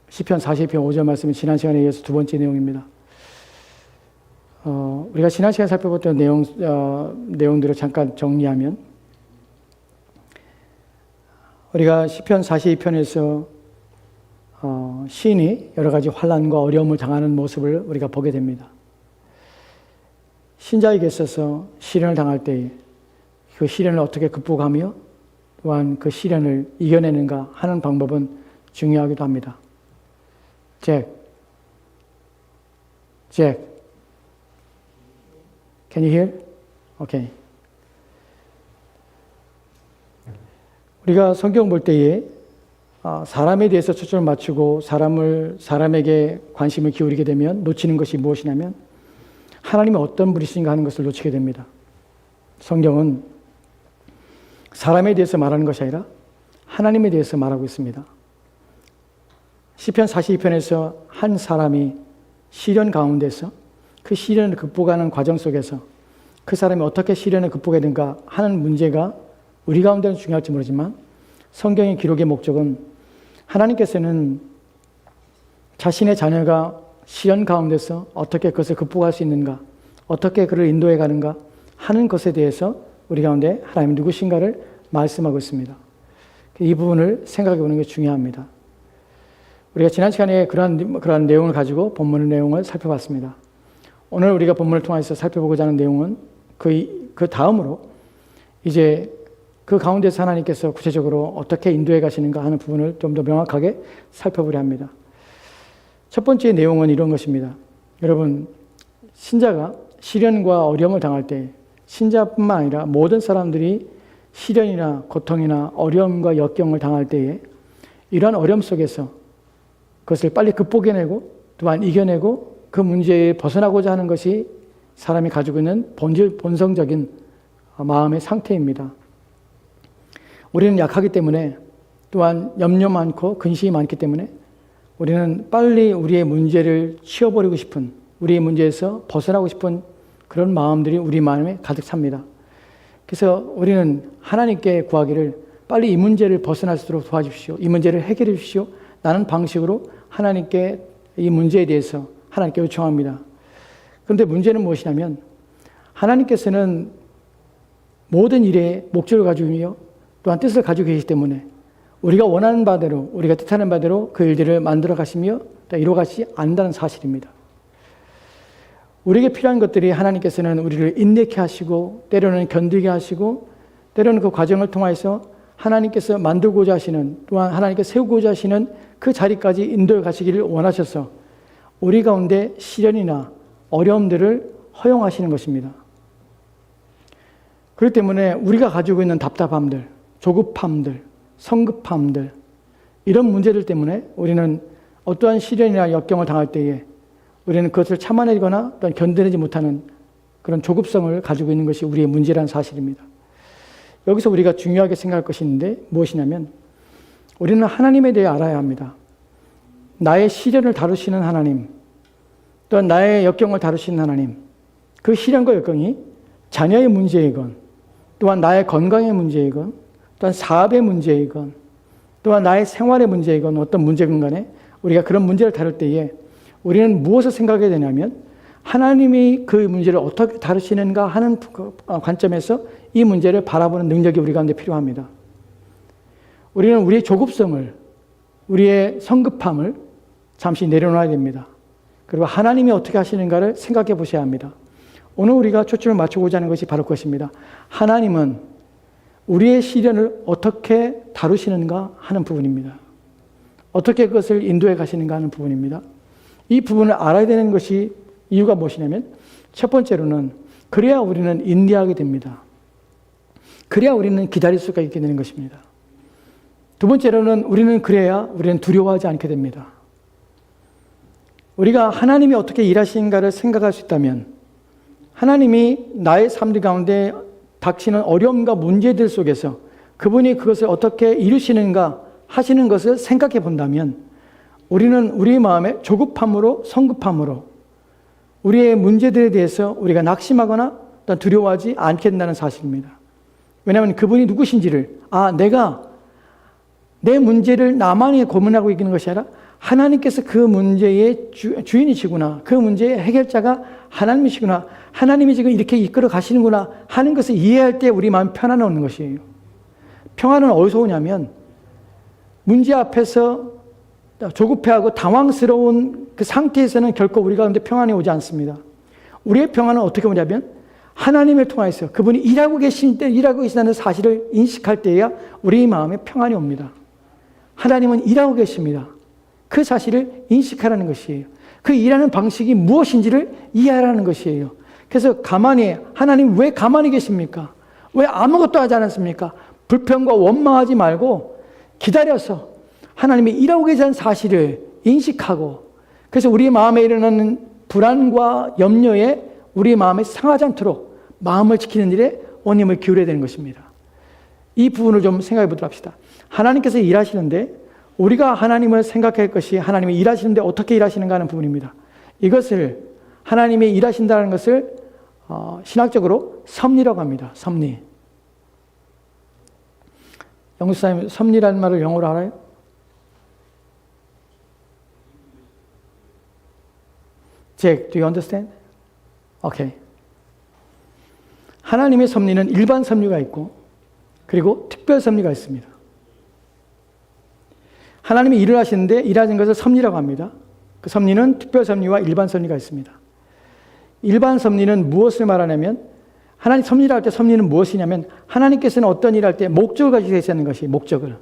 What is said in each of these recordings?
시편 42편 5절 말씀은 지난 시간에 이어서 두 번째 내용입니다. 우리가 지난 시간에 살펴봤던 내용들을 잠깐 정리하면, 우리가 시편 42편에서 시인이 여러 가지 환난과 어려움을 당하는 모습을 우리가 보게 됩니다. 신자에게 있어서 시련을 당할 때 그 시련을 어떻게 극복하며 또한 그 시련을 이겨내는가 하는 방법은 중요하기도 합니다. Jack, can you hear? Okay. 우리가 성경 볼 때에 사람에 대해서 초점을 맞추고 사람에게 관심을 기울이게 되면 놓치는 것이 무엇이냐면 하나님이 어떤 분이신가 하는 것을 놓치게 됩니다. 성경은 사람에 대해서 말하는 것이 아니라 하나님에 대해서 말하고 있습니다. 시편 42편에서 한 사람이 시련 가운데서 그 시련을 극복하는 과정 속에서 그 사람이 어떻게 시련을 극복하는가 하는 문제가 우리 가운데는 중요할지 모르지만 성경의 기록의 목적은 하나님께서는 자신의 자녀가 시련 가운데서 어떻게 그것을 극복할 수 있는가, 어떻게 그를 인도해 가는가 하는 것에 대해서 우리 가운데 하나님이 누구신가를 말씀하고 있습니다. 이 부분을 생각해 보는 게 중요합니다. 우리가 지난 시간에 그러한 내용을 가지고 본문의 내용을 살펴봤습니다. 오늘 우리가 본문을 통해서 살펴보고자 하는 내용은 그 다음으로 이제 그 가운데서 하나님께서 구체적으로 어떻게 인도해 가시는가 하는 부분을 좀 더 명확하게 살펴보려 합니다. 첫 번째 내용은 이런 것입니다. 여러분, 신자가 시련과 어려움을 당할 때 신자뿐만 아니라 모든 사람들이 시련이나 고통이나 어려움과 역경을 당할 때에 이러한 어려움 속에서 그것을 빨리 극복해내고 또한 이겨내고 그 문제에 벗어나고자 하는 것이 사람이 가지고 있는 본성적인 마음의 상태입니다. 우리는 약하기 때문에 또한 염려 많고 근심이 많기 때문에 우리는 빨리 우리의 문제를 치워버리고 싶은, 우리의 문제에서 벗어나고 싶은 그런 마음들이 우리 마음에 가득 찹니다. 그래서 우리는 하나님께 구하기를 빨리 이 문제를 벗어날 수 있도록 도와주십시오. 이 문제를 해결해 주십시오. 라는 방식으로 하나님께 이 문제에 대해서 하나님께 요청합니다. 그런데 문제는 무엇이냐면 하나님께서는 모든 일에 목적을 가지고 있며 또한 뜻을 가지고 계시기 때문에 우리가 원하는 바대로, 우리가 뜻하는 바대로 그 일들을 만들어 가시며 이루어가지 않는다는 사실입니다. 우리에게 필요한 것들이 하나님께서는 우리를 인내케 하시고 때로는 견디게 하시고 때로는 그 과정을 통해서 하나님께서 만들고자 하시는, 또한 하나님께서 세우고자 하시는 그 자리까지 인도해 가시기를 원하셔서 우리 가운데 시련이나 어려움들을 허용하시는 것입니다. 그렇기 때문에 우리가 가지고 있는 답답함들, 조급함들, 성급함들, 이런 문제들 때문에 우리는 어떠한 시련이나 역경을 당할 때에 우리는 그것을 참아내거나 또는 견뎌내지 못하는 그런 조급성을 가지고 있는 것이 우리의 문제라는 사실입니다. 여기서 우리가 중요하게 생각할 것이 있는데 무엇이냐면 우리는 하나님에 대해 알아야 합니다. 나의 시련을 다루시는 하나님, 또한 나의 역경을 다루시는 하나님, 그 시련과 역경이 자녀의 문제이건 또한 나의 건강의 문제이건 또한 사업의 문제이건 또한 나의 생활의 문제이건 어떤 문제건 간에 우리가 그런 문제를 다룰 때에 우리는 무엇을 생각해야 되냐면 하나님이 그 문제를 어떻게 다루시는가 하는 관점에서 이 문제를 바라보는 능력이 우리 가운데 필요합니다. 우리는 우리의 조급성을, 우리의 성급함을 잠시 내려놔야 됩니다. 그리고 하나님이 어떻게 하시는가를 생각해 보셔야 합니다. 오늘 우리가 초점을 맞추고자 하는 것이 바로 그것입니다. 하나님은 우리의 시련을 어떻게 다루시는가 하는 부분입니다. 어떻게 그것을 인도해 가시는가 하는 부분입니다. 이 부분을 알아야 되는 것이 이유가 무엇이냐면 첫 번째로는 그래야 우리는 인내하게 됩니다. 그래야 우리는 기다릴 수가 있게 되는 것입니다. 두 번째로는 우리는 두려워하지 않게 됩니다. 우리가 하나님이 어떻게 일하시는가를 생각할 수 있다면 하나님이 나의 삶들 가운데 닥치는 어려움과 문제들 속에서 그분이 그것을 어떻게 이루시는가 하시는 것을 생각해 본다면 우리는 우리 마음에 조급함으로 성급함으로 우리의 문제들에 대해서 우리가 낙심하거나 두려워하지 않게 된다는 사실입니다. 왜냐하면 그분이 누구신지를 내가 내 문제를 나만이 고민하고 있는 것이 아니라 하나님께서 그 문제의 주인이시구나. 그 문제의 해결자가 하나님이시구나. 하나님이 지금 이렇게 이끌어 가시는구나 하는 것을 이해할 때 우리 마음이 평안을 얻는 것이에요. 평안은 어디서 오냐면 문제 앞에서 조급해하고 당황스러운 그 상태에서는 결코 우리 가운데 평안이 오지 않습니다. 우리의 평안은 어떻게 오냐면 하나님을 통해서 그분이 일하고 계신다는 사실을 인식할 때야 우리 마음에 평안이 옵니다. 하나님은 일하고 계십니다. 그 사실을 인식하라는 것이에요. 그 일하는 방식이 무엇인지를 이해하라는 것이에요. 그래서 하나님 왜 가만히 계십니까? 왜 아무것도 하지 않았습니까? 불평과 원망하지 말고 기다려서 하나님이 일하고 계시다는 사실을 인식하고, 그래서 우리 마음에 일어나는 불안과 염려에 우리 마음에 상하지 않도록 마음을 지키는 일에 원님을 기울여야 되는 것입니다. 이 부분을 좀 생각해 보도록 합시다. 하나님께서 일하시는데 우리가 하나님을 생각할 것이 하나님이 일하시는데 어떻게 일하시는가 하는 부분입니다. 이것을 하나님이 일하신다는 것을 신학적으로 섭리라고 합니다. 섭리. 영수사님, 섭리라는 말을 영어로 알아요? Jack, do you understand? Okay. 하나님의 섭리는 일반 섭리가 있고 그리고 특별 섭리가 있습니다. 하나님이 일을 하시는데 일하는 것을 섭리라고 합니다. 그 섭리는 특별 섭리와 일반 섭리가 있습니다. 일반 섭리는 무엇을 말하냐면, 하나님 섭리를 할 때 섭리는 무엇이냐면 하나님께서는 어떤 일을 할 때 목적을 가지고 계시다는 것이 목적을.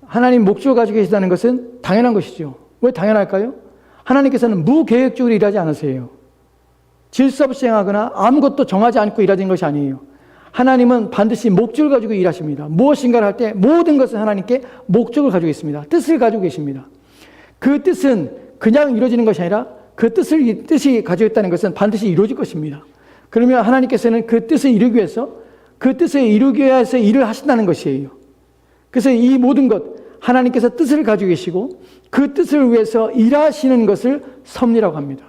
하나님 목적을 가지고 계시다는 것은 당연한 것이죠. 왜 당연할까요? 하나님께서는 무계획적으로 일하지 않으세요. 질서 없이 행하거나 아무것도 정하지 않고 일하는 것이 아니에요. 하나님은 반드시 목적을 가지고 일하십니다. 무엇인가를 할 때 모든 것은 하나님께 목적을 가지고 있습니다. 뜻을 가지고 계십니다. 그 뜻은 그냥 이루어지는 것이 아니라 그 뜻이 가지고 있다는 것은 반드시 이루어질 것입니다. 그러면 하나님께서는 그 뜻을 이루기 위해서 그 뜻을 이루기 위해서 일을 하신다는 것이에요. 그래서 이 모든 것, 하나님께서 뜻을 가지고 계시고 그 뜻을 위해서 일하시는 것을 섭리라고 합니다.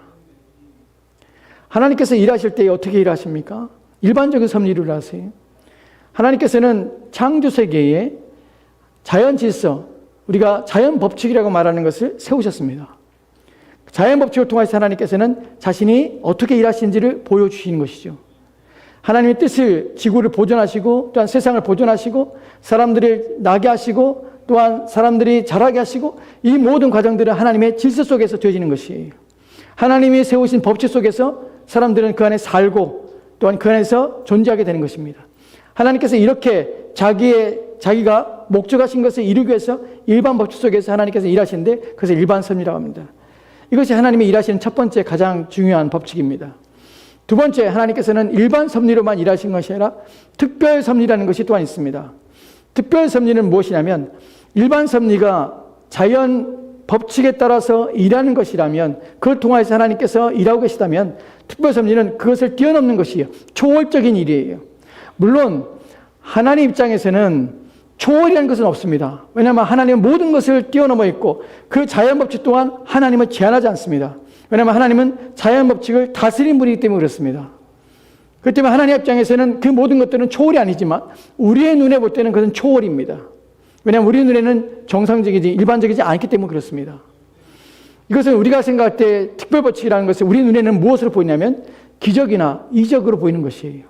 하나님께서 일하실 때 어떻게 일하십니까? 일반적인 섭리를 하세요. 하나님께서는 창조 세계에 자연 질서, 우리가 자연 법칙이라고 말하는 것을 세우셨습니다. 자연 법칙을 통해서 하나님께서는 자신이 어떻게 일하시는지를 보여주시는 것이죠. 하나님의 뜻을, 지구를 보존하시고 또한 세상을 보존하시고 사람들을 나게 하시고 또한 사람들이 자라게 하시고, 이 모든 과정들은 하나님의 질서 속에서 되어지는 것이에요. 하나님이 세우신 법칙 속에서 사람들은 그 안에 살고 또한 그 안에서 존재하게 되는 것입니다. 하나님께서 이렇게 자기가 목적하신 것을 이루기 위해서 일반 법칙 속에서 하나님께서 일하시는데 그것을 일반 섭리라고 합니다. 이것이 하나님이 일하시는 첫 번째 가장 중요한 법칙입니다. 두 번째, 하나님께서는 일반 섭리로만 일하시는 것이 아니라 특별 섭리라는 것이 또한 있습니다. 특별 섭리는 무엇이냐면, 일반 섭리가 자연 법칙에 따라서 일하는 것이라면, 그걸 통해서 하나님께서 일하고 계시다면, 특별 섭리는 그것을 뛰어넘는 것이에요. 초월적인 일이에요. 물론 하나님 입장에서는 초월이라는 것은 없습니다. 왜냐하면 하나님은 모든 것을 뛰어넘어 있고 그 자연 법칙 또한 하나님을 제한하지 않습니다. 왜냐하면 하나님은 자연 법칙을 다스리는 분이기 때문에 그렇습니다. 그렇기 때문에 하나님 입장에서는 그 모든 것들은 초월이 아니지만 우리의 눈에 볼 때는 그것은 초월입니다. 왜냐하면 우리 눈에는 정상적이지 일반적이지 않기 때문에 그렇습니다. 이것은 우리가 생각할 때 특별 법칙이라는 것은 우리 눈에는 무엇으로 보이냐면 기적이나 이적으로 보이는 것이에요.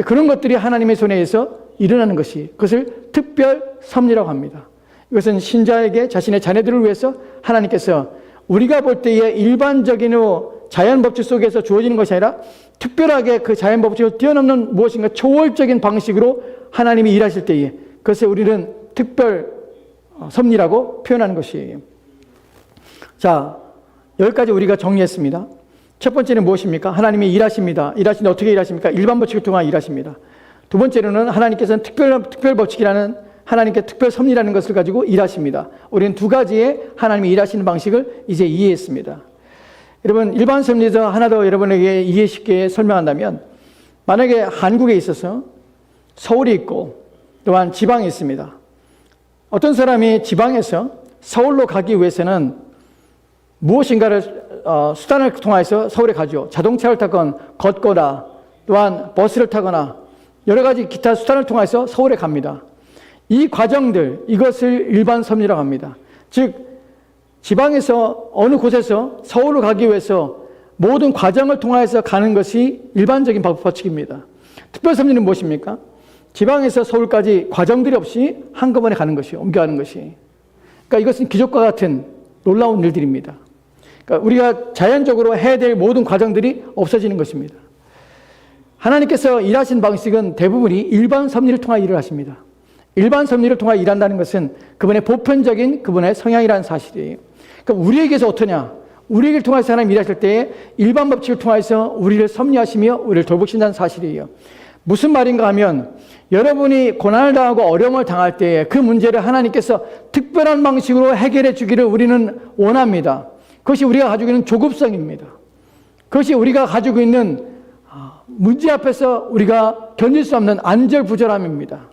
그런 것들이 하나님의 손에 의해서 일어나는 것이, 그것을 특별 섭리라고 합니다. 이것은 신자에게 자신의 자녀들을 위해서 하나님께서 우리가 볼 때의 일반적인 자연 법칙 속에서 주어지는 것이 아니라 특별하게 그 자연 법칙을 뛰어넘는 무엇인가 초월적인 방식으로 하나님이 일하실 때에 그것을 우리는 특별 섭리라고 표현하는 것이에요. 자, 여기까지 우리가 정리했습니다. 첫 번째는 무엇입니까? 하나님이 일하십니다. 일하시는데 어떻게 일하십니까? 일반 법칙을 통해 일하십니다. 두 번째로는 하나님께서는 특별 법칙이라는 하나님께 특별 섭리라는 것을 가지고 일하십니다. 우리는 두 가지의 하나님이 일하시는 방식을 이제 이해했습니다. 여러분, 일반 섭리에서 하나 더 여러분에게 이해 쉽게 설명한다면, 만약에 한국에 있어서 서울이 있고 또한 지방이 있습니다. 어떤 사람이 지방에서 서울로 가기 위해서는 무엇인가를 수단을 통해서 서울에 가죠. 자동차를 타건 걷거나 또한 버스를 타거나 여러 가지 기타 수단을 통해서 서울에 갑니다. 이 과정들, 이것을 일반 섭리라고 합니다. 즉 지방에서 어느 곳에서 서울로 가기 위해서 모든 과정을 통해서 가는 것이 일반적인 법칙입니다. 특별섭리는 무엇입니까? 지방에서 서울까지 과정들이 없이 한꺼번에 가는 것이요, 옮겨가는 것이. 그러니까 이것은 기적과 같은 놀라운 일들입니다. 그러니까 우리가 자연적으로 해야 될 모든 과정들이 없어지는 것입니다. 하나님께서 일하신 방식은 대부분이 일반 섭리를 통해 일을 하십니다. 일반 섭리를 통해 일한다는 것은 그분의 보편적인 그분의 성향이라는 사실이에요. 그러니까 우리에게서 어떠냐? 우리를 통해서 하나님 일하실 때에 일반 법칙을 통해서 우리를 섭리하시며 우리를 돌보신다는 사실이에요. 무슨 말인가 하면 여러분이 고난을 당하고 어려움을 당할 때에 그 문제를 하나님께서 특별한 방식으로 해결해 주기를 우리는 원합니다. 그것이 우리가 가지고 있는 조급성입니다. 그것이 우리가 가지고 있는 문제 앞에서 우리가 견딜 수 없는 안절부절함입니다.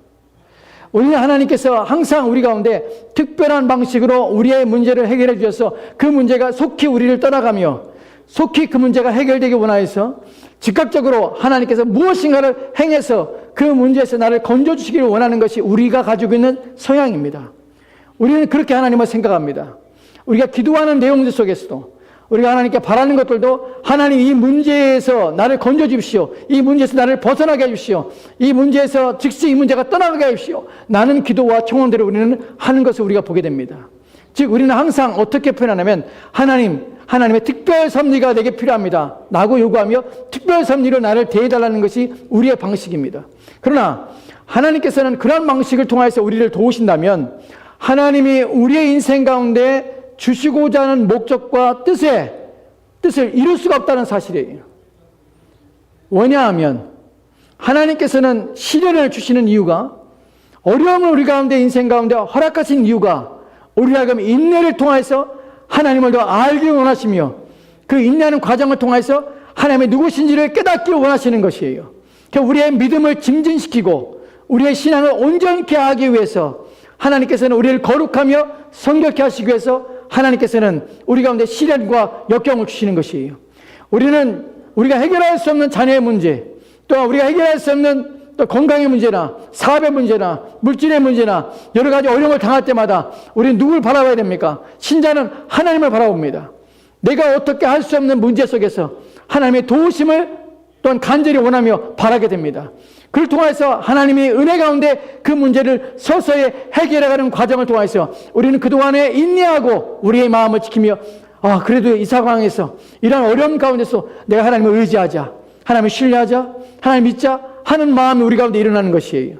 우리는 하나님께서 항상 우리 가운데 특별한 방식으로 우리의 문제를 해결해 주셔서 그 문제가 속히 우리를 떠나가며 속히 그 문제가 해결되기 원하여서 즉각적으로 하나님께서 무엇인가를 행해서 그 문제에서 나를 건져주시기를 원하는 것이 우리가 가지고 있는 성향입니다. 우리는 그렇게 하나님을 생각합니다. 우리가 기도하는 내용들 속에서도 우리가 하나님께 바라는 것들도 하나님 이 문제에서 나를 건져주십시오. 이 문제에서 나를 벗어나게 해주십시오. 이 문제에서 즉시 이 문제가 떠나가게 해주십시오. 나는 기도와 청원들을 우리는 하는 것을 우리가 보게 됩니다. 즉 우리는 항상 어떻게 표현하냐면 하나님의 특별 섭리가 내게 필요합니다 라고 요구하며 특별 섭리로 나를 대해달라는 것이 우리의 방식입니다. 그러나 하나님께서는 그런 방식을 통해서 우리를 도우신다면 하나님이 우리의 인생 가운데 주시고자 하는 목적과 뜻을 이룰 수가 없다는 사실이에요. 왜냐하면 하나님께서는 시련을 주시는 이유가, 어려움을 우리 가운데 인생 가운데 허락하신 이유가 우리가 하여금 인내를 통해서 하나님을 더 알기 원하시며 그 인내하는 과정을 통해서 하나님의 누구신지를 깨닫기 원하시는 것이에요. 우리의 믿음을 증진시키고 우리의 신앙을 온전케 하기 위해서 하나님께서는 우리를 거룩하며 성결케 하시기 위해서 하나님께서는 우리 가운데 시련과 역경을 주시는 것이에요. 우리가 해결할 수 없는 자녀의 문제, 또한 우리가 해결할 수 없는 또 건강의 문제나 사업의 문제나 물질의 문제나 여러 가지 어려움을 당할 때마다 우리는 누굴 바라봐야 됩니까? 신자는 하나님을 바라봅니다. 내가 어떻게 할 수 없는 문제 속에서 하나님의 도우심을 또한 간절히 원하며 바라게 됩니다. 그를 통해서 하나님이 은혜 가운데 그 문제를 서서히 해결해가는 과정을 통해서 우리는 그동안에 인내하고 우리의 마음을 지키며 그래도 이 상황에서 이런 어려움 가운데서 내가 하나님을 의지하자, 하나님을 신뢰하자, 하나님 믿자 하는 마음이 우리 가운데 일어나는 것이에요.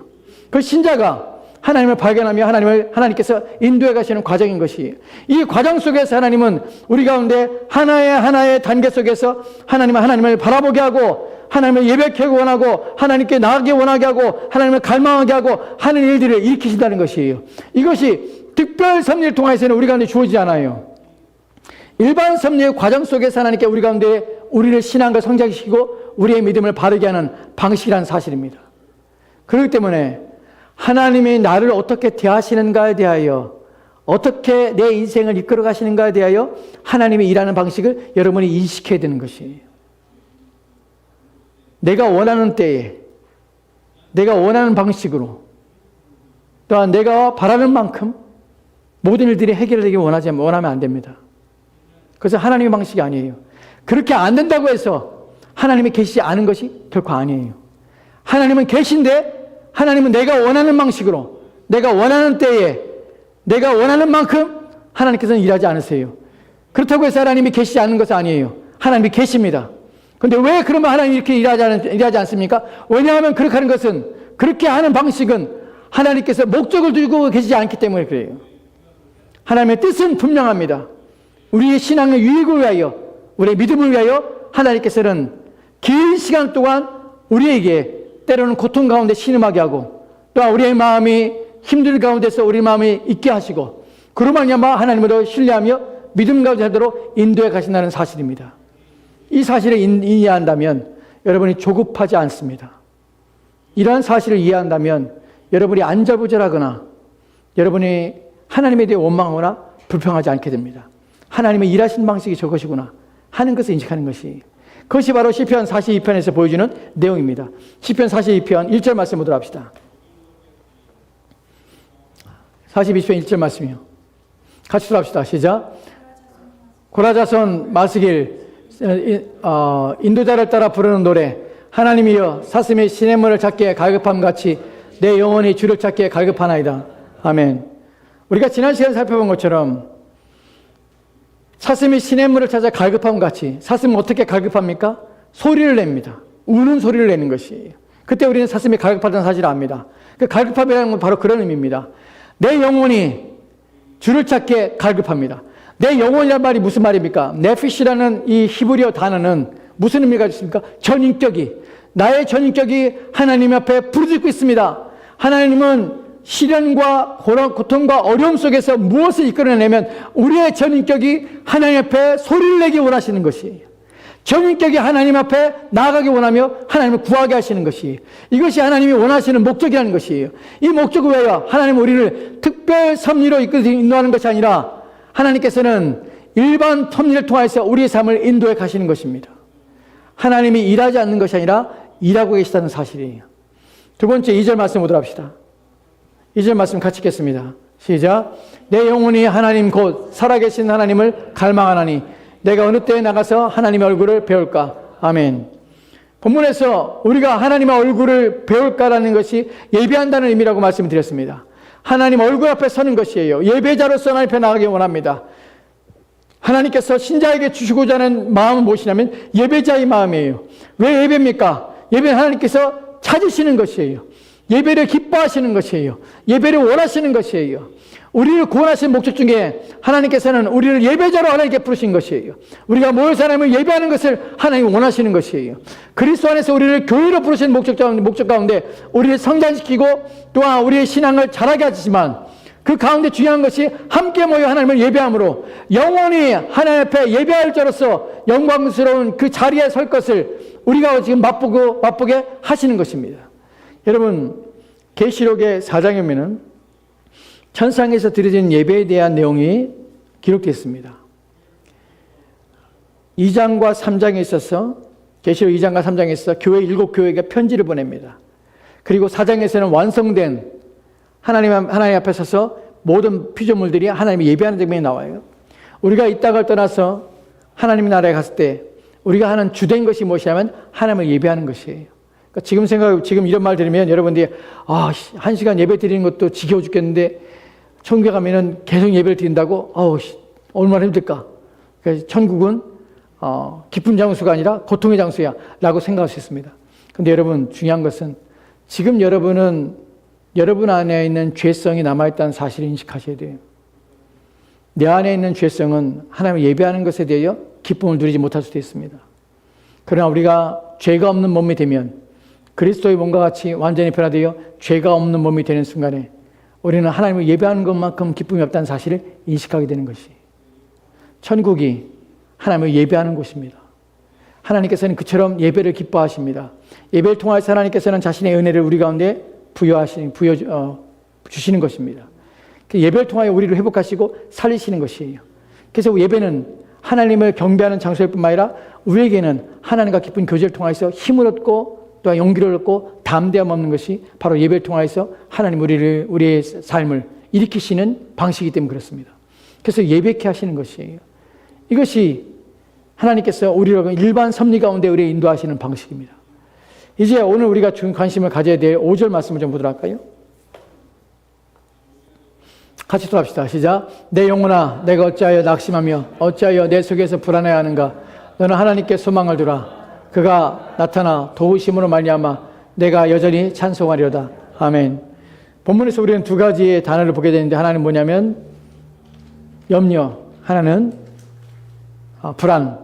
그 신자가 하나님을 발견하며 하나님께서 인도해 가시는 과정인 것이에요. 이 과정 속에서 하나님은 우리 가운데 하나의 단계 속에서 하나님을 바라보게 하고 하나님을 예배하기 원하고 하나님께 나아가기 원하게 하고 하나님을 갈망하게 하고 하는 일들을 일으키신다는 것이에요. 이것이 특별 섭리를 통해서는 우리 가운데 주어지지 않아요. 일반 섭리의 과정 속에서 하나님께 우리 가운데 우리를 신앙과 성장시키고 우리의 믿음을 바르게 하는 방식이라는 사실입니다. 그렇기 때문에 하나님이 나를 어떻게 대하시는가에 대하여, 어떻게 내 인생을 이끌어 가시는가에 대하여 하나님이 일하는 방식을 여러분이 인식해야 되는 것이에요. 내가 원하는 때에, 내가 원하는 방식으로, 또한 내가 바라는 만큼 모든 일들이 해결되기 원하면 안 됩니다. 그래서 하나님의 방식이 아니에요. 그렇게 안 된다고 해서 하나님이 계시지 않은 것이 결코 아니에요. 하나님은 계신데 하나님은 내가 원하는 방식으로, 내가 원하는 때에, 내가 원하는 만큼 하나님께서는 일하지 않으세요. 그렇다고 해서 하나님이 계시지 않는 것은 아니에요. 하나님이 계십니다. 그런데 왜 그러면 하나님이 이렇게 일하지 않습니까? 왜냐하면 그렇게 하는 것은, 그렇게 하는 방식은 하나님께서 목적을 두고 계시지 않기 때문에 그래요. 하나님의 뜻은 분명합니다. 우리의 신앙의 유익을 위하여, 우리의 믿음을 위하여 하나님께서는 긴 시간 동안 우리에게 때로는 고통 가운데 신음하게 하고, 또한 우리의 마음이 힘든 가운데서 우리 마음이 있게 하시고, 그로 말미암아 하나님으로 신뢰하며 믿음 가운데 하도록 인도해 가신다는 사실입니다. 이 사실을 이해한다면 여러분이 조급하지 않습니다. 이러한 사실을 이해한다면 여러분이 안절부절하거나 여러분이 하나님에 대해 원망하거나 불평하지 않게 됩니다. 하나님의 일하신 방식이 저것이구나 하는 것을 인식하는 것이, 그것이 바로 시편 42편에서 보여주는 내용입니다. 시편 42편 1절 말씀 보도록 합시다. 42편 1절 말씀이요. 같이 들어갑시다. 시작. 고라자손 마스길 인도자를 따라 부르는 노래. 하나님이여 사슴이 시냇물을 찾기에 갈급함같이 내 영혼이 주를 찾기에 갈급하나이다. 아멘. 우리가 지난 시간에 살펴본 것처럼 사슴이 시냇물을 찾아 갈급함같이, 사슴은 어떻게 갈급합니까? 소리를 냅니다. 우는 소리를 내는 것이에요. 그때 우리는 사슴이 갈급하다는 사실을 압니다. 그 갈급함이라는 건 바로 그런 의미입니다. 내 영혼이 주를 찾기에 갈급합니다. 내 영혼이란 말이 무슨 말입니까? 네피시라는 이 히브리어 단어는 무슨 의미가 있습니까? 전인격이, 나의 전인격이 하나님 앞에 부르짖고 있습니다. 하나님은 시련과 고통과 어려움 속에서 무엇을 이끌어내면 우리의 전인격이 하나님 앞에 소리를 내기 원하시는 것이에요. 전인격이 하나님 앞에 나아가기 원하며 하나님을 구하게 하시는 것이에요. 이것이 하나님이 원하시는 목적이라는 것이에요. 이 목적은 왜요? 하나님은 우리를 특별 섭리로 인도하는 것이 아니라 하나님께서는 일반 섭리를 통해서 우리의 삶을 인도해 가시는 것입니다. 하나님이 일하지 않는 것이 아니라 일하고 계시다는 사실이에요. 두 번째 2절 말씀 보도록 합시다. 2절 말씀 같이 읽겠습니다. 시작. 내 영혼이 하나님 곧 살아계신 하나님을 갈망하나니 내가 어느 때에 나가서 하나님의 얼굴을 배울까? 아멘. 본문에서 우리가 하나님의 얼굴을 배울까라는 것이 예배한다는 의미라고 말씀드렸습니다. 하나님 얼굴 앞에 서는 것이에요. 예배자로서 하나님 앞에 나가기 원합니다. 하나님께서 신자에게 주시고자 하는 마음은 무엇이냐면 예배자의 마음이에요. 왜 예배입니까? 예배는 하나님께서 찾으시는 것이에요. 예배를 기뻐하시는 것이에요. 예배를 원하시는 것이에요. 우리를 구원하신 목적 중에 하나님께서는 우리를 예배자로 하나님께 부르신 것이에요. 우리가 모여서 하나님을 예배하는 것을 하나님이 원하시는 것이에요. 그리스도 안에서 우리를 교회로 부르신 목적 가운데 우리를 성장시키고 또한 우리의 신앙을 자라게 하지만 그 가운데 중요한 것이 함께 모여 하나님을 예배함으로 영원히 하나님 앞에 예배할 자로서 영광스러운 그 자리에 설 것을 우리가 지금 맛보게 하시는 것입니다. 여러분, 계시록의 4장에 보면은 천상에서 드려진 예배에 대한 내용이 기록되어 있습니다. 2장과 3장에 있어서 계시록 2장과 3장에 있어서 교회 7교회에게 편지를 보냅니다. 그리고 4장에서는 완성된 하나님 앞에 서서 모든 피조물들이 하나님을 예배하는 장면이 나와요. 우리가 이 땅을 떠나서 하나님의 나라에 갔을 때 우리가 하는 주된 것이 무엇이냐면 하나님을 예배하는 것이에요. 그러니까 지금 이런 말 들으면 여러분들이 1시간 예배 드리는 것도 지겨워 죽겠는데 천국에 가면은 계속 예배를 드린다고? 얼마나 힘들까? 그러니까 천국은 기쁜 장소가 아니라 고통의 장소야 라고 생각할 수 있습니다. 그런데 여러분, 중요한 것은 지금 여러분 안에 있는 죄성이 남아있다는 사실을 인식하셔야 돼요. 내 안에 있는 죄성은 하나님을 예배하는 것에 대하여 기쁨을 누리지 못할 수도 있습니다. 그러나 우리가 죄가 없는 몸이 되면 그리스도의 몸과 같이 완전히 변화되어 죄가 없는 몸이 되는 순간에 우리는 하나님을 예배하는 것만큼 기쁨이 없다는 사실을 인식하게 되는 것이, 천국이 하나님을 예배하는 곳입니다. 하나님께서는 그처럼 예배를 기뻐하십니다. 예배를 통해서 하나님께서는 자신의 은혜를 우리 가운데 주시는 것입니다. 예배를 통하여 우리를 회복하시고 살리시는 것이에요. 그래서 예배는 하나님을 경배하는 장소일 뿐만 아니라 우리에게는 하나님과 깊은 교제를 통해서 힘을 얻고 또한 용기를 얻고 담대함 없는 것이 바로 예배를 통해서 하나님 우리의 삶을 일으키시는 방식이기 때문에 그렇습니다. 그래서 예배케 하시는 것이에요. 이것이 하나님께서 우리를 일반 섭리 가운데 우리를 인도하시는 방식입니다. 이제 오늘 우리가 관심을 가져야 될 5절 말씀을 좀 보도록 할까요? 같이 또 합시다. 시작. 내 영혼아, 내가 어찌하여 낙심하며 어찌하여 내 속에서 불안해하는가? 너는 하나님께 소망을 두라. 그가 나타나 도우심으로 말미암아 내가 여전히 찬송하리로다. 아멘. 본문에서 우리는 두 가지의 단어를 보게 되는데, 하나는 뭐냐면 염려, 하나는 불안.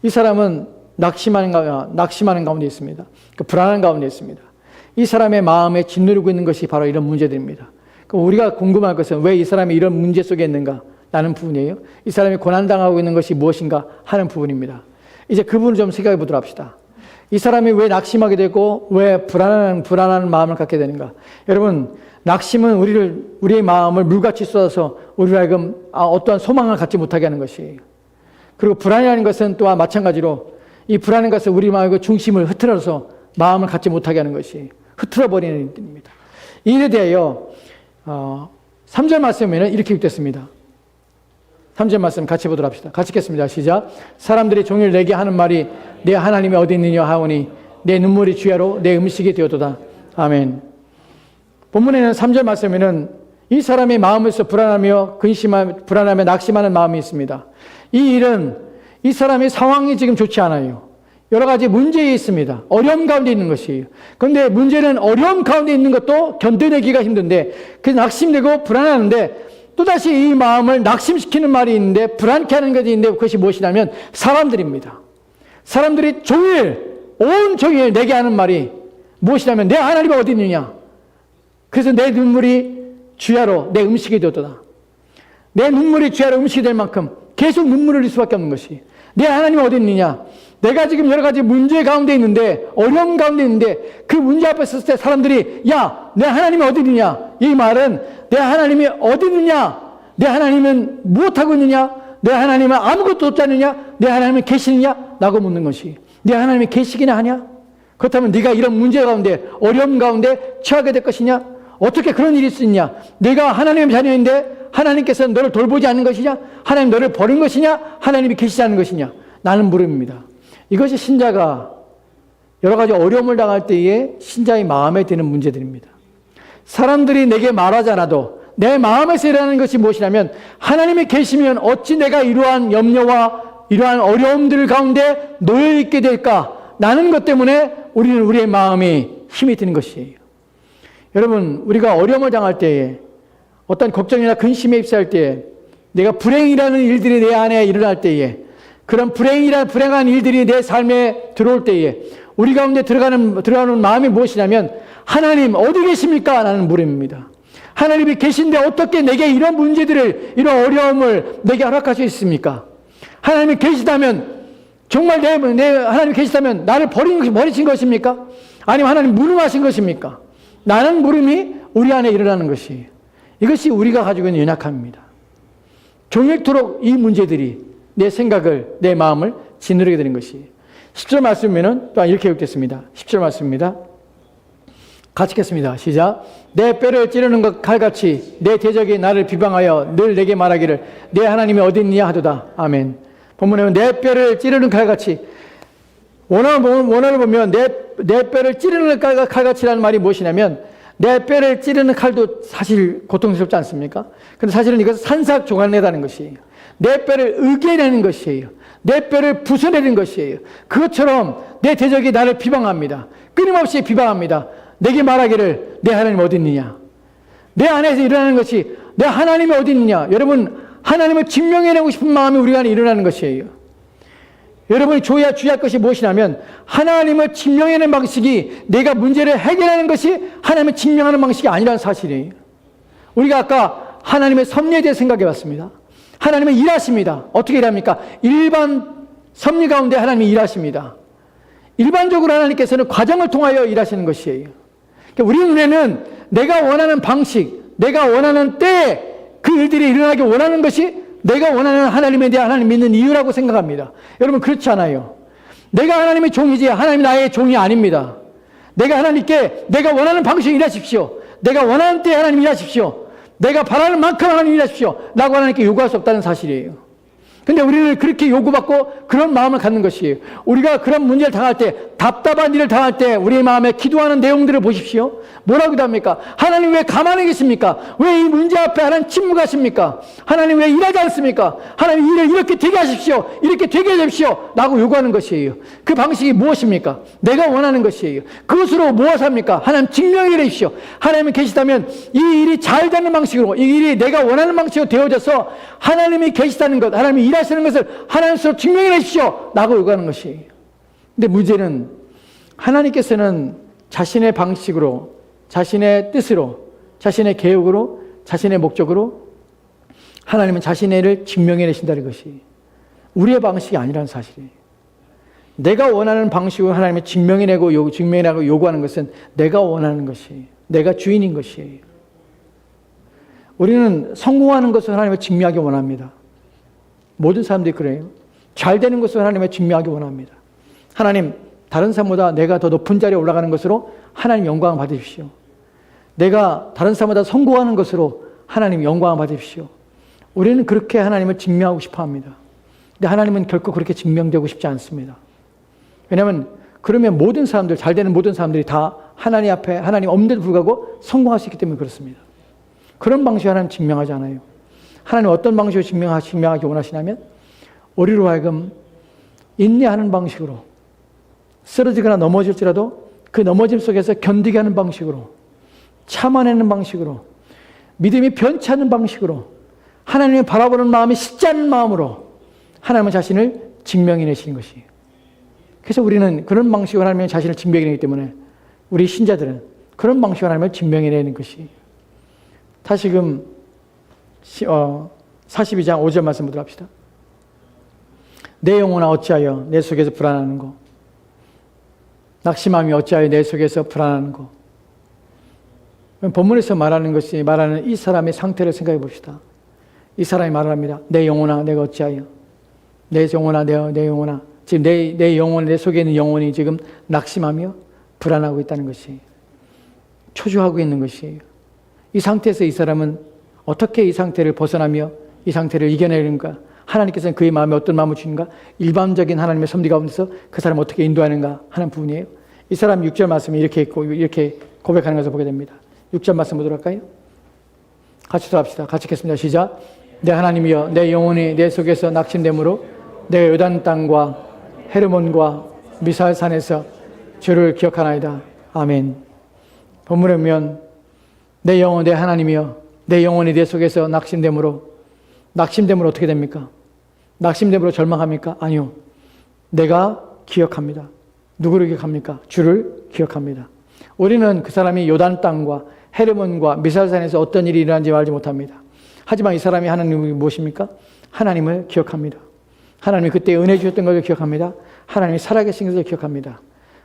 이 사람은 낙심하는 가운데 있습니다. 그 불안한 가운데 있습니다. 이 사람의 마음에 짓누르고 있는 것이 바로 이런 문제들입니다. 우리가 궁금할 것은 왜 이 사람이 이런 문제 속에 있는가 라는 부분이에요. 이 사람이 고난당하고 있는 것이 무엇인가 하는 부분입니다. 이제 그 부분을 좀 생각해 보도록 합시다. 이 사람이 왜 낙심하게 되고 왜 불안한 마음을 갖게 되는가? 여러분, 낙심은 우리의 마음을 물같이 쏟아서 우리를 하여금 어떠한 소망을 갖지 못하게 하는 것이에요. 그리고 불안이라는 것은 또한 마찬가지로 이 불안한 것은 우리 마음의 중심을 흐트러서 마음을 갖지 못하게 하는 것이 흐트러 버리는 일입니다. 이 일에 대하여 3절 말씀에는 이렇게 읽겠습니다. 3절 말씀 같이 보도록 합시다. 같이 읽겠습니다. 시작. 사람들이 종일 내게 하는 말이 내 하나님이 어디 있느냐 하오니 내 눈물이 주야로 내 음식이 되었도다. 아멘. 본문에는 3절 말씀에는 이 사람의 마음에서 불안하며 낙심하는 마음이 있습니다. 이 일은 이 사람의 상황이 지금 좋지 않아요. 여러 가지 문제에 있습니다. 어려움 가운데 있는 것이에요. 그런데 문제는 어려움 가운데 있는 것도 견뎌내기가 힘든데 그 낙심되고 불안하는데 또다시 이 마음을 낙심시키는 말이 있는데 불안케 하는 것이 있는데 그것이 무엇이냐면 사람들입니다. 사람들이 온종일 내게 하는 말이 무엇이냐면 내 하나님이 어디 있느냐. 그래서 내 눈물이 주야로 내 음식이 되었도다. 내 눈물이 주야로 음식이 될 만큼 계속 눈물을 흘릴 수밖에 없는 것이 내 하나님이 어디 있느냐. 내가 지금 여러 가지 문제 가운데 있는데 어려움 가운데 있는데 그 문제 앞에 섰을 때 사람들이 야, 내 하나님이 어디 있느냐. 이 말은 내 하나님이 어디 있느냐. 내 하나님은 무엇하고 있느냐. 내 하나님은 아무것도 없지 않느냐. 내 하나님은 계시느냐 라고 묻는 것이 내 하나님이 계시기나 하냐. 그렇다면 네가 이런 문제 가운데 어려움 가운데 처하게 될 것이냐. 어떻게 그런 일이 있을 수 있냐. 내가 하나님의 자녀인데 하나님께서 너를 돌보지 않는 것이냐. 하나님 너를 버린 것이냐. 하나님이 계시지 않는 것이냐. 나는 물음입니다. 이것이 신자가 여러 가지 어려움을 당할 때에 신자의 마음에 드는 문제들입니다. 사람들이 내게 말하지 않아도 내 마음에서 일어나는 것이 무엇이냐면 하나님이 계시면 어찌 내가 이러한 염려와 이러한 어려움들 가운데 놓여있게 될까. 나는 것 때문에 우리는 우리의 마음이 힘이 드는 것이에요. 여러분, 우리가 어려움을 당할 때에 어떤 걱정이나 근심에 휩싸일 때에 내가 불행이라는 일들이 내 안에 일어날 때에 그런 불행한 일들이 내 삶에 들어올 때에 우리 가운데 들어가는 마음이 무엇이냐면 하나님 어디 계십니까? 라는 물음입니다. 하나님이 계신데 어떻게 내게 이런 문제들을 이런 어려움을 내게 허락할 수 있습니까? 하나님이 계시다면 정말 내 하나님이 계시다면 나를 버리신 것입니까? 아니면 하나님 무능하신 것입니까? 나는 물음이 우리 안에 일어나는 것이에요. 이것이 우리가 가지고 있는 연약함입니다. 종일토록 이 문제들이 내 생각을, 내 마음을 짓누르게 되는 것이에요. 10절 말씀이면 또 이렇게 읽겠습니다. 10절 말씀입니다. 같이 읽겠습니다. 시작. 내 뼈를 찌르는 것 칼같이 내 대적이 나를 비방하여 늘 내게 말하기를 내 하나님이 어디 있느냐 하도다. 아멘. 본문에는 내 뼈를 찌르는 칼같이 원어를 보면 내 뼈를 찌르는 칼같이라는 말이 무엇이냐면 내 뼈를 찌르는 칼도 사실 고통스럽지 않습니까? 근데 사실은 이것은 산삭조각내다는 것이에요. 내 뼈를 으개내는 것이에요. 내 뼈를 부숴내는 것이에요. 그것처럼 내 대적이 나를 비방합니다. 끊임없이 비방합니다. 내게 말하기를 내 하나님 어디 있느냐. 내 안에서 일어나는 것이 내 하나님이 어디 있느냐. 여러분, 하나님을 증명해내고 싶은 마음이 우리 안에 일어나는 것이에요. 여러분이 주의할 것이 무엇이냐면 하나님을 증명해내는 방식이 내가 문제를 해결하는 것이 하나님을 증명하는 방식이 아니라는 사실이에요. 우리가 아까 하나님의 섭리에 대해 생각해 봤습니다. 하나님은 일하십니다. 어떻게 일합니까? 일반 섭리 가운데 하나님이 일하십니다. 일반적으로 하나님께서는 과정을 통하여 일하시는 것이에요. 그러니까 우리 눈에는 내가 원하는 방식, 내가 원하는 때에 그 일들이 일어나기 원하는 것이 내가 원하는 하나님에 대해 하나님 믿는 이유라고 생각합니다. 여러분 그렇지 않아요. 내가 하나님의 종이지 하나님이 나의 종이 아닙니다. 내가 하나님께 내가 원하는 방식으로 일하십시오. 내가 원하는 때에 하나님 일하십시오. 내가 바라는 만큼 하나님 일하십시오. 라고 하나님께 요구할 수 없다는 사실이에요. 근데 우리는 그렇게 요구받고 그런 마음을 갖는 것이에요. 우리가 그런 문제를 당할 때, 답답한 일을 당할 때 우리의 마음에 기도하는 내용들을 보십시오. 뭐라고 기도합니까? 하나님 왜 가만히 계십니까? 왜 이 문제 앞에 하나님 침묵하십니까? 하나님 왜 일하지 않습니까? 하나님 일을 이렇게 되게 하십시오. 이렇게 되게 해주십시오. 라고 요구하는 것이에요. 그 방식이 무엇입니까? 내가 원하는 것이에요. 그것으로 무엇을 합니까? 하나님 증명해 주십시오. 하나님이 계시다면 이 일이 잘 되는 방식으로, 이 일이 내가 원하는 방식으로 되어져서 하나님이 계시다는 것, 하나님이 일하시는 것을 하나님으로 증명해 주십시오. 라고 요구하는 것이에요. 근데 문제는 하나님께서는 자신의 방식으로, 자신의 뜻으로, 자신의 계획으로, 자신의 목적으로 하나님은 자신의 일을 증명해 내신다는 것이 우리의 방식이 아니라는 사실이에요. 내가 원하는 방식으로 하나님을 증명해내고 요구하는 것은 내가 원하는 것이에요. 내가 주인인 것이에요. 우리는 성공하는 것을 하나님을 증명하기 원합니다. 모든 사람들이 그래요. 잘 되는 것을 하나님을 증명하기 원합니다. 하나님, 다른 사람보다 내가 더 높은 자리에 올라가는 것으로 하나님 영광을 받으십시오. 내가 다른 사람보다 성공하는 것으로 하나님 영광을 받으십시오. 우리는 그렇게 하나님을 증명하고 싶어 합니다. 근데 하나님은 결코 그렇게 증명되고 싶지 않습니다. 왜냐하면 그러면 모든 사람들, 잘 되는 모든 사람들이 다 하나님 앞에 하나님 없는데도 불구하고 성공할 수 있기 때문에 그렇습니다. 그런 방식으로 하나님 증명하지 않아요. 하나님 어떤 방식으로 증명하기 원하시냐면 우리로 하여금 인내하는 방식으로, 쓰러지거나 넘어질지라도 그 넘어짐 속에서 견디게 하는 방식으로, 참아내는 방식으로, 믿음이 변치 않는 방식으로, 하나님을 바라보는 마음이 식지 않는 마음으로 하나님은 자신을 증명해내시는 것이에요. 그래서 우리는 그런 방식으로 하나님의 자신을 증명해내기 때문에 우리 신자들은 그런 방식으로 하나님을 증명해내는 것이에요. 다시금 42장 5절 말씀 보도록 합시다. 내 영혼아 어찌하여 내 속에서 불안하는 거, 낙심함이 어찌하여 내 속에서 불안하는 거. 본문에서 말하는 이 사람의 상태를 생각해 봅시다. 이 사람이 말을 합니다. 내 영혼아 내가 어찌하여, 내 영혼아 내 영혼아, 지금 내 영혼, 내 속에 있는 영혼이 지금 낙심하며 불안하고 있다는 것이, 초조하고 있는 것이에요. 이 상태에서 이 사람은 어떻게 이 상태를 벗어나며 이 상태를 이겨내는가? 하나님께서는 그의 마음에 어떤 마음을 주는가? 일반적인 하나님의 섭리 가운데서 그 사람을 어떻게 인도하는가 하는 부분이에요. 이 사람 6절 말씀이 이렇게 고백하는 것을 보게 됩니다. 6절 말씀 보도록 할까요? 같이 합시다. 같이 읽겠습니다. 시작. 내 하나님이여 내 영혼이 내 속에서 낙심됨으로 내가 요단 땅과 헤르몬과 미살산에서 주를 기억하나이다. 아멘. 본문에 보면 내 영혼 내 하나님이여 내 영혼이 내 속에서 낙심됨으로 어떻게 됩니까? 낙심됨으로 절망합니까? 아니요. 내가 기억합니다. 누구를 기억합니까? 주를 기억합니다. 우리는 그 사람이 요단 땅과 헤르몬과 미살산에서 어떤 일이 일어난지 알지 못합니다. 하지만 이 사람이 하는 일이 무엇입니까? 하나님을 기억합니다. 하나님이 그때 은혜 주셨던 것을 기억합니다. 하나님이 살아계신 것을 기억합니다.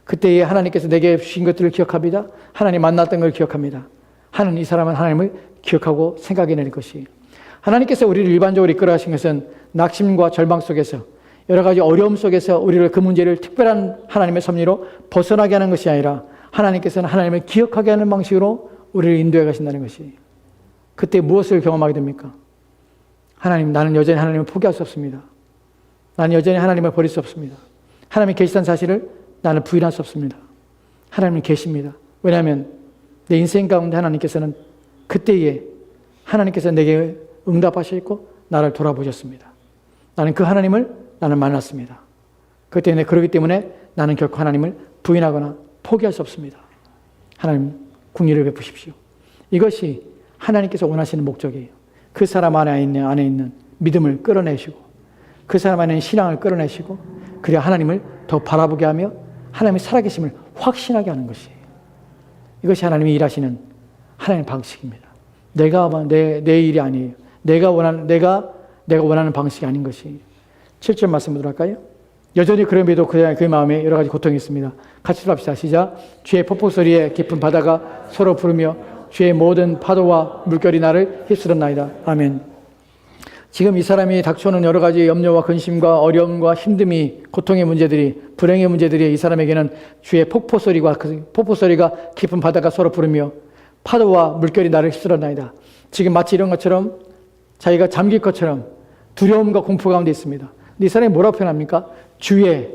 그때에 하나님께서 내게 주신 것들을 기억합니다. 하나님 만났던 걸 기억합니다. 이 사람은 하나님을 기억하고 생각해낼 것이에요. 하나님께서 우리를 일반적으로 이끌어 가신 것은 낙심과 절망 속에서 여러 가지 어려움 속에서 우리를 그 문제를 특별한 하나님의 섭리로 벗어나게 하는 것이 아니라 하나님께서는 하나님을 기억하게 하는 방식으로 우리를 인도해 가신다는 것이에요. 그때 무엇을 경험하게 됩니까? 하나님, 나는 여전히 하나님을 포기할 수 없습니다. 나는 여전히 하나님을 버릴 수 없습니다. 하나님이 계시다는 사실을 나는 부인할 수 없습니다. 하나님은 계십니다. 왜냐하면 내 인생 가운데 하나님께서는 그때에 하나님께서 내게 응답하셨고 나를 돌아보셨습니다. 나는 그 하나님을 만났습니다. 그렇기 때문에 나는 결코 하나님을 부인하거나 포기할 수 없습니다. 하나님 궁리를 베푸십시오. 이것이 하나님께서 원하시는 목적이에요. 그 사람 안에 있는 믿음을 끌어내시고 그 사람 안에 있는 신앙을 끌어내시고 그래야 하나님을 더 바라보게 하며 하나님의 살아계심을 확신하게 하는 것이에요. 이것이 하나님이 일하시는 하나님의 방식입니다. 내 일이 아니에요. 내가 원하는 방식이 아닌 것이에요. 7절 말씀 보도록 할까요? 여전히 그럼에도 그의 마음에 여러 가지 고통이 있습니다. 같이 합시다. 시작. 주의 폭포 소리에 깊은 바다가 서로 부르며 주의 모든 파도와 물결이 나를 휩쓸었나이다. 아멘. 지금 이 사람이 닥쳐오는 여러 가지 염려와 근심과 어려움과 힘듦이, 고통의 문제들이, 불행의 문제들이 이 사람에게는 주의 폭포 소리가 깊은 바다가 서로 부르며 파도와 물결이 나를 휩쓸었나이다. 지금 마치 이런 것처럼 자기가 잠길 것처럼 두려움과 공포 가운데 있습니다. 근데 이 사람이 뭐라고 표현합니까? 주의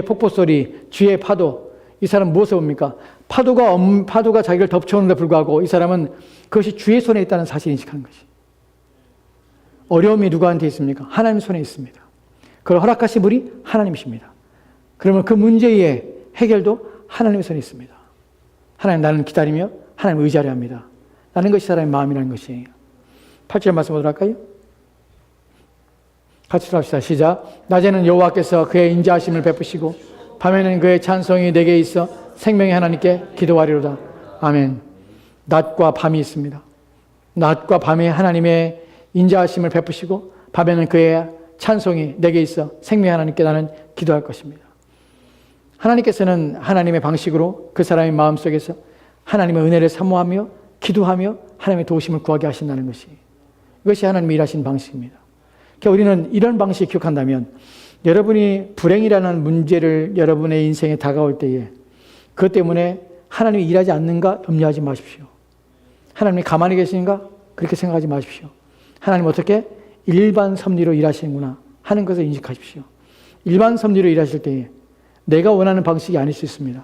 폭포 소리, 주의 파도. 이 사람은 무엇을 봅니까? 파도가 자기를 덮쳐오는데 불구하고 이 사람은 그것이 주의 손에 있다는 사실을 인식하는 것이. 어려움이 누구한테 있습니까? 하나님 손에 있습니다. 그걸 허락하신 분이 하나님이십니다. 그러면 그 문제의 해결도 하나님의 손에 있습니다. 하나님, 나는 기다리며 하나님을 의지하려 합니다. 라는 것이 사람의 마음이라는 것이에요. 8절 말씀 보도록 할까요? 같이 합시다. 시작. 낮에는 여호와께서 그의 인자하심을 베푸시고 밤에는 그의 찬송이 내게 있어 생명의 하나님께 기도하리로다. 아멘. 낮과 밤이 있습니다. 낮과 밤에 하나님의 인자하심을 베푸시고 밤에는 그의 찬송이 내게 있어 생명의 하나님께 나는 기도할 것입니다. 하나님께서는 하나님의 방식으로 그 사람의 마음속에서 하나님의 은혜를 사모하며 기도하며 하나님의 도우심을 구하게 하신다는 것이, 이것이 하나님이 일하시는 방식입니다. 그러니까 우리는 이런 방식을 기억한다면 여러분이 불행이라는 문제를 여러분의 인생에 다가올 때에 그것 때문에 하나님이 일하지 않는가 염려하지 마십시오. 하나님이 가만히 계신가? 그렇게 생각하지 마십시오. 하나님 어떻게? 일반 섭리로 일하시는구나 하는 것을 인식하십시오. 일반 섭리로 일하실 때에 내가 원하는 방식이 아닐 수 있습니다.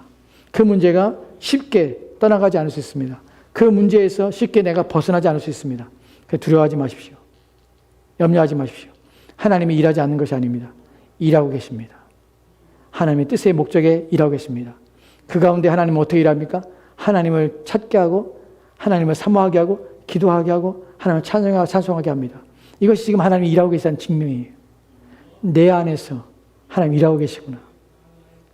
그 문제가 쉽게 떠나가지 않을 수 있습니다. 그 문제에서 쉽게 내가 벗어나지 않을 수 있습니다. 두려워하지 마십시오. 염려하지 마십시오. 하나님이 일하지 않는 것이 아닙니다. 일하고 계십니다. 하나님의 뜻의 목적에 일하고 계십니다. 그 가운데 하나님은 어떻게 일합니까? 하나님을 찾게 하고 하나님을 사모하게 하고 기도하게 하고 하나님을 찬송하게 합니다. 이것이 지금 하나님이 일하고 계시다는 증명이에요. 내 안에서 하나님 일하고 계시구나.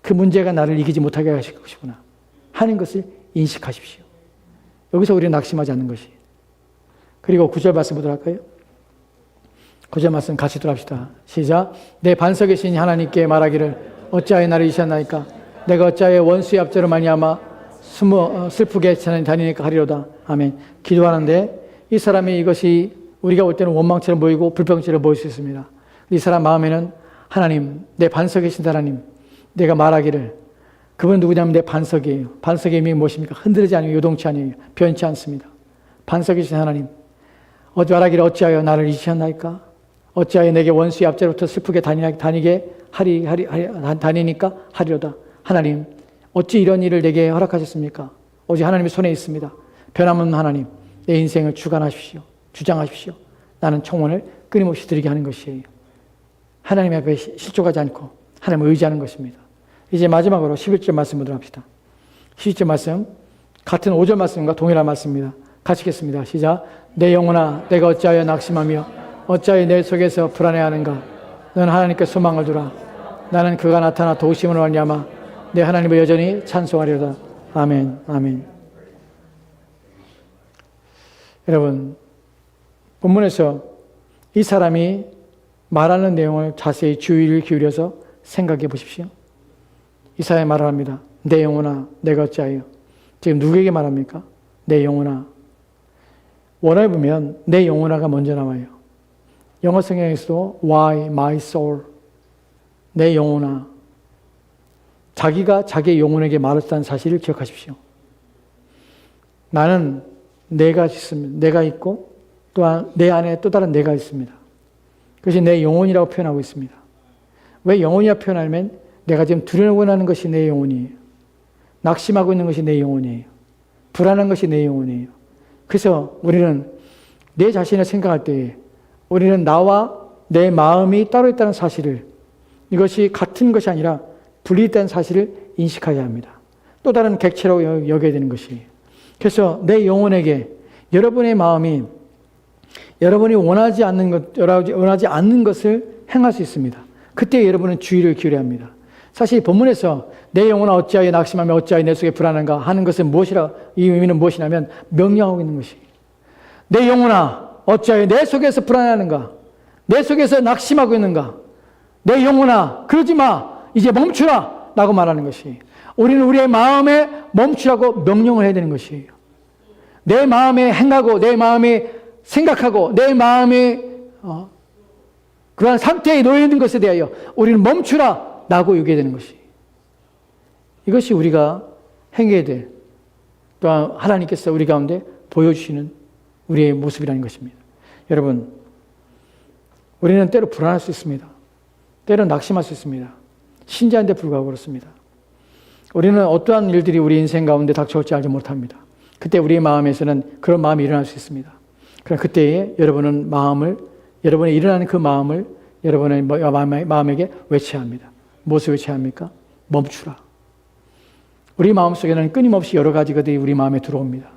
그 문제가 나를 이기지 못하게 하실 것이구나 하는 것을 인식하십시오. 여기서 우리는 낙심하지 않는 것이. 그리고 9절 말씀 보도록 할까요? 9절 말씀 같이 들어갑시다. 시작. 내 반석에 신 하나님께 말하기를 어찌하여 나를 잊으셨나이까? 내가 어찌하여 원수의 압제로 말미암아 슬프게 다니니까 하리로다. 아멘. 기도하는데 이 사람이 이것이 우리가 볼 때는 원망처럼 보이고 불평처럼 보일 수 있습니다. 이 사람 마음에는 하나님, 내 반석에 신 하나님, 내가 말하기를 그분 누구냐면 내 반석이에요. 반석의 의미 무엇입니까? 흔들리지 않으며 요동치 않으며 변치 않습니다. 반석에 신 하나님, 말하기를 어찌하여 나를 잊으셨나이까? 어찌하여 내게 원수의 앞제로부터 슬프게 다니게 다니니까 하리로다. 하나님, 어찌 이런 일을 내게 허락하셨습니까? 오직 하나님의 손에 있습니다. 변함없는 하나님, 내 인생을 주장하십시오. 나는 청원을 끊임없이 드리게 하는 것이에요. 하나님 앞에 실족하지 않고 하나님을 의지하는 것입니다. 이제 마지막으로 11절 말씀 보도록 합시다. 11절 말씀, 같은 5절 말씀과 동일한 말씀입니다. 같이 읽겠습니다. 시작. 내 영혼아, 내가 어찌하여 낙심하며 어찌하여 내 속에서 불안해하는가? 너는 하나님께 소망을 두라. 나는 그가 나타나 도우심으로 말미암아 내 하나님을 여전히 찬송하리로다. 아멘, 아멘. 여러분, 본문에서 이 사람이 말하는 내용을 자세히 주의를 기울여서 생각해 보십시오. 이 사람이 말을 합니다. 내 영혼아, 내가 어찌하여. 지금 누구에게 말합니까? 내 영혼아. 원어에 보면 내 영혼아가 먼저 나와요. 영어 성경에서도 Why my soul? 내 영혼아. 자기가 자기의 영혼에게 말했다는 사실을 기억하십시오. 나는 내가 있습니다. 내가 있고 또한 내 안에 또 다른 내가 있습니다. 그것이 내 영혼이라고 표현하고 있습니다. 왜 영혼이라고 표현하면 내가 지금 두려워하는 것이 내 영혼이에요. 낙심하고 있는 것이 내 영혼이에요. 불안한 것이 내 영혼이에요. 그래서 우리는 내 자신을 생각할 때에 우리는 나와 내 마음이 따로 있다는 사실을, 이것이 같은 것이 아니라 분리됐다는 사실을 인식해야 합니다. 또 다른 객체로 여겨야 되는 것이에요. 그래서 내 영혼에게 여러분의 마음이 여러분이 원하지 않는 것을 행할 수 있습니다. 그때 여러분은 주의를 기울여야 합니다. 사실 본문에서 내 영혼아 어찌하여 낙심하며 어찌하여 내 속에 불안한가 하는 것은 이 의미는 무엇이냐면 명령하고 있는 것이에요. 내 영혼아 어찌하여 내 속에서 불안해하는가? 내 속에서 낙심하고 있는가? 내 영혼아 그러지 마. 이제 멈추라. 라고 말하는 것이에요. 우리는 우리의 마음에 멈추라고 명령을 해야 되는 것이에요. 내 마음에 행하고 내 마음에 생각하고 내 마음에 그러한 상태에 놓여 있는 것에 대하여 우리는 멈추라. 라고 얘기해야 되는 것이. 이것이 우리가 행해야 될, 또한 하나님께서 우리 가운데 보여주시는 우리의 모습이라는 것입니다. 여러분, 우리는 때로 불안할 수 있습니다. 때로 낙심할 수 있습니다. 신자인데 불구하고 그렇습니다. 우리는 어떠한 일들이 우리 인생 가운데 닥쳐올지 알지 못합니다. 그때 우리의 마음에서는 그런 마음이 일어날 수 있습니다. 그러나 그때에 여러분이 일어나는 그 마음을 여러분의 마음에게 외쳐야 합니다. 무엇을 외쳐야 합니까? 멈추라. 우리 마음속에는 끊임없이 여러 가지 것들이 우리 마음에 들어옵니다.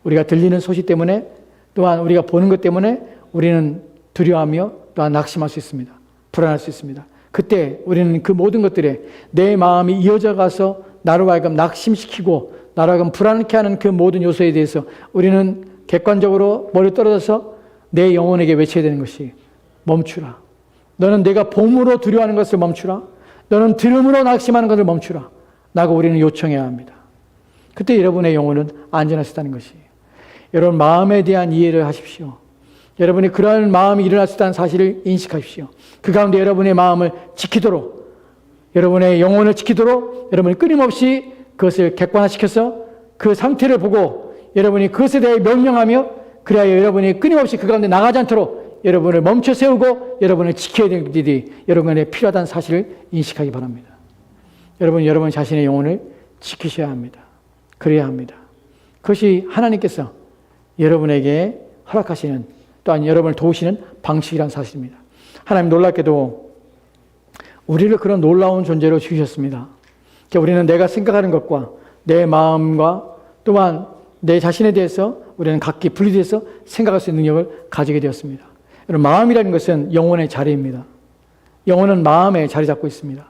우리가 들리는 소식 때문에 또한 우리가 보는 것 때문에 우리는 두려워하며 또한 낙심할 수 있습니다. 불안할 수 있습니다. 그때 우리는 그 모든 것들에 내 마음이 이어져 가서 나로 하여금 낙심시키고 나로 하여금 불안케 하는 그 모든 요소에 대해서 우리는 객관적으로 머리 떨어져서 내 영혼에게 외쳐야 되는 것이 멈추라. 너는 내가 봄으로 두려워하는 것을 멈추라. 너는 들음으로 낙심하는 것을 멈추라. 라고 우리는 요청해야 합니다. 그때 여러분의 영혼은 안전할 수 있다는 것이에요. 여러분 마음에 대한 이해를 하십시오. 여러분이 그러한 마음이 일어날 수 있다는 사실을 인식하십시오. 그 가운데 여러분의 마음을 지키도록, 여러분의 영혼을 지키도록 여러분이 끊임없이 그것을 객관화시켜서 그 상태를 보고 여러분이 그것에 대해 명령하며 그래야 여러분이 끊임없이 그 가운데 나가지 않도록 여러분을 멈춰 세우고 여러분을 지켜야 될 일이 여러분에게 필요하다는 사실을 인식하기 바랍니다. 여러분 자신의 영혼을 지키셔야 합니다. 그래야 합니다. 그것이 하나님께서 여러분에게 허락하시는 또한 여러분을 도우시는 방식이라는 사실입니다. 하나님 놀랍게도 우리를 그런 놀라운 존재로 주셨습니다. 우리는 내가 생각하는 것과 내 마음과 또한 내 자신에 대해서 우리는 각기 분리돼서 생각할 수 있는 능력을 가지게 되었습니다. 여러분, 마음이라는 것은 영혼의 자리입니다. 영혼은 마음에 자리 잡고 있습니다.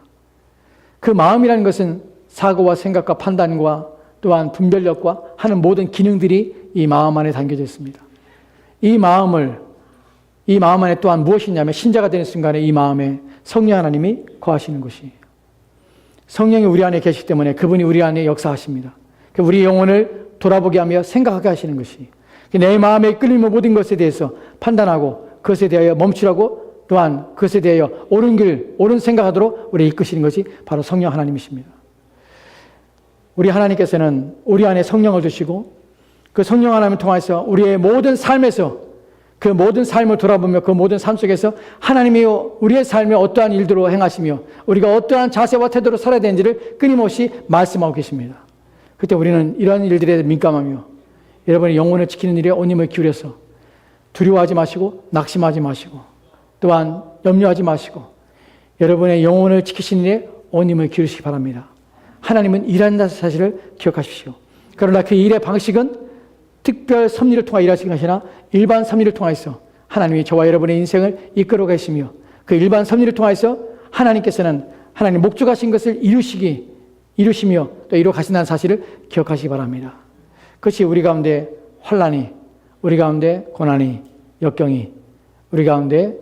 그 마음이라는 것은 사고와 생각과 판단과 또한 분별력과 하는 모든 기능들이 이 마음 안에 담겨져 있습니다. 이 마음 안에 또한 무엇이냐면 신자가 되는 순간에 이 마음에 성령 하나님이 거하시는 것이에요. 성령이 우리 안에 계시기 때문에 그분이 우리 안에 역사하십니다. 우리 영혼을 돌아보게 하며 생각하게 하시는 것이 내 마음에 끌리는 모든 것에 대해서 판단하고 그것에 대하여 멈추라고 또한 그것에 대하여 옳은 길, 옳은 생각하도록 우리를 이끄시는 것이 바로 성령 하나님이십니다. 우리 하나님께서는 우리 안에 성령을 주시고 그 성령 하나님을 통해서 우리의 모든 삶에서 그 모든 삶을 돌아보며 그 모든 삶 속에서 하나님이 우리의 삶에 어떠한 일들로 행하시며 우리가 어떠한 자세와 태도로 살아야 되는지를 끊임없이 말씀하고 계십니다. 그때 우리는 이러한 일들에 민감하며 여러분의 영혼을 지키는 일에 온 힘을 기울여서 두려워하지 마시고 낙심하지 마시고 또한 염려하지 마시고 여러분의 영혼을 지키시는 일에 온 힘을 기울이시기 바랍니다. 하나님은 일한다는 사실을 기억하십시오. 그러나 그 일의 방식은 특별 섭리를 통해 일하시는 것이 아니라 일반 섭리를 통해서 하나님이 저와 여러분의 인생을 이끌어 가시며 그 일반 섭리를 통해서 하나님께서는 하나님 목적하신 것을 이루시며 또 이루어 가신다는 사실을 기억하시기 바랍니다. 그것이 우리 가운데 환난이, 우리 가운데 고난이, 역경이 우리 가운데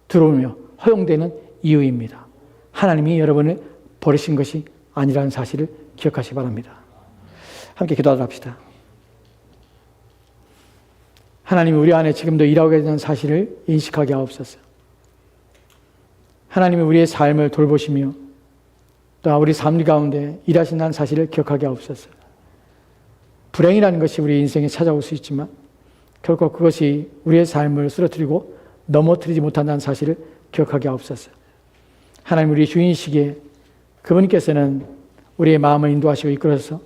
들어오며 허용되는 이유입니다. 하나님이 여러분을 버리신 것이 아니라는 사실을 기억하시기 바랍니다. 함께 기도하도록 합시다. 하나님이 우리 안에 지금도 일하고 계시는 사실을 인식하게 하옵소서. 하나님이 우리의 삶을 돌보시며 또 우리 삶 가운데 일하신다는 사실을 기억하게 하옵소서. 불행이라는 것이 우리 인생에 찾아올 수 있지만 결코 그것이 우리의 삶을 쓰러뜨리고 넘어뜨리지 못한다는 사실을 기억하게 하옵소서. 하나님 우리 주인이시기에 그분께서는 우리의 마음을 인도하시고 이끌어서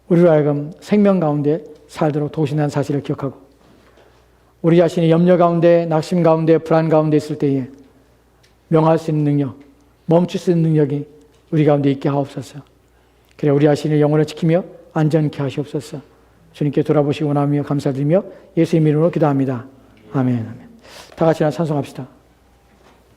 우리로 하여금 생명 가운데 살도록 도우신다는 사실을 기억하고 우리 자신이 염려 가운데 낙심 가운데 불안 가운데 있을 때에 명할 수 있는 능력, 멈출 수 있는 능력이 우리 가운데 있게 하옵소서. 그래 우리 자신의 영혼을 지키며 안전케 하시옵소서. 주님께 돌아보시기 원하며 감사드리며 예수님 이름으로 기도합니다. 아멘. 다 같이 찬송합시다.